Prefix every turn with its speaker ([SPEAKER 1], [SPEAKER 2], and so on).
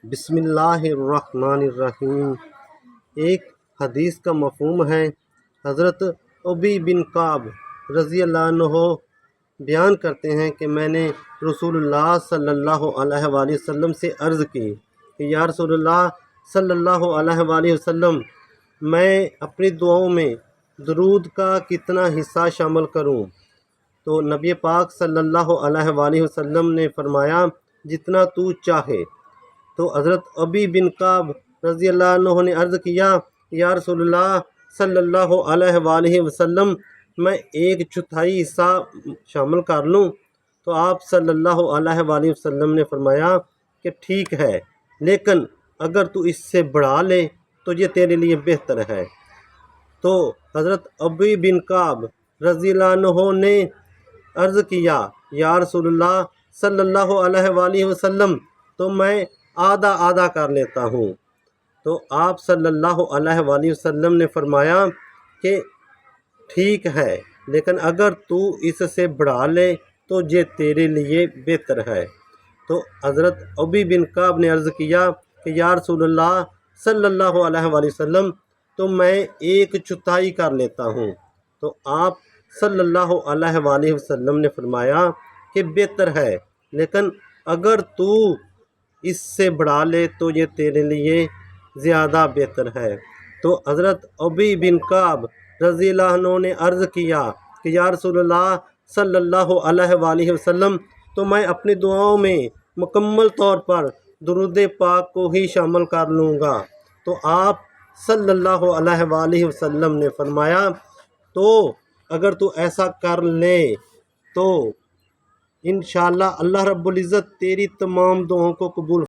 [SPEAKER 1] بسم اللہ الرحمن الرحیم۔ ایک حدیث کا مفہوم ہے۔ حضرت ابی بن کعب رضی اللہ عنہ بیان کرتے ہیں کہ میں نے رسول اللہ صلی اللہ علیہ وآلہ وسلم سے عرض کی کہ یا رسول اللہ صلی اللہ علیہ وآلہ وسلم، میں اپنی دعاؤں میں درود کا کتنا حصہ شامل کروں؟ تو نبی پاک صلی اللہ علیہ وآلہ وسلم نے فرمایا جتنا تو چاہے۔ تو حضرت ابی بن کعب رضی اللہ عنہ نے عرض کیا یا رسول اللہ صلی اللہ علیہ وآلہ وسلم، میں 1/4 حصہ شامل کر لوں؟ تو آپ صلی اللہ علیہ وآلہ وسلم نے فرمایا کہ ٹھیک ہے، لیکن اگر تو اس سے بڑھا لے تو یہ تیرے لیے بہتر ہے۔ تو حضرت ابی بن کعب رضی اللہ عنہ نے عرض کیا یا رسول اللہ صلی اللہ علیہ وآلہ وسلم، تو میں آدھا کر لیتا ہوں۔ تو آپ صلی اللہ علیہ وآلہ وسلم نے فرمایا کہ ٹھیک ہے، لیکن اگر تو اس سے بڑھا لے تو یہ تیرے لیے بہتر ہے۔ تو حضرت ابی بن کعب نے عرض کیا کہ یا رسول اللہ صلی اللہ علیہ وآلہ وسلم، تو میں 1/4 کر لیتا ہوں۔ تو آپ صلی اللہ علیہ وآلہ وسلم نے فرمایا کہ بہتر ہے، لیکن اگر تو اس سے بڑھا لے تو یہ تیرے لیے زیادہ بہتر ہے۔ تو حضرت ابی بن کعب رضی اللہ عنہ نے عرض کیا کہ یا رسول اللہ صلی اللہ علیہ وآلہ وسلم، تو میں اپنی دعاؤں میں مکمل طور پر درود پاک کو ہی شامل کر لوں گا۔ تو آپ صلی اللہ علیہ وآلہ وسلم نے فرمایا تو اگر تو ایسا کر لے تو انشاءاللہ اللہ رب العزت تیری تمام دعاؤں کو قبول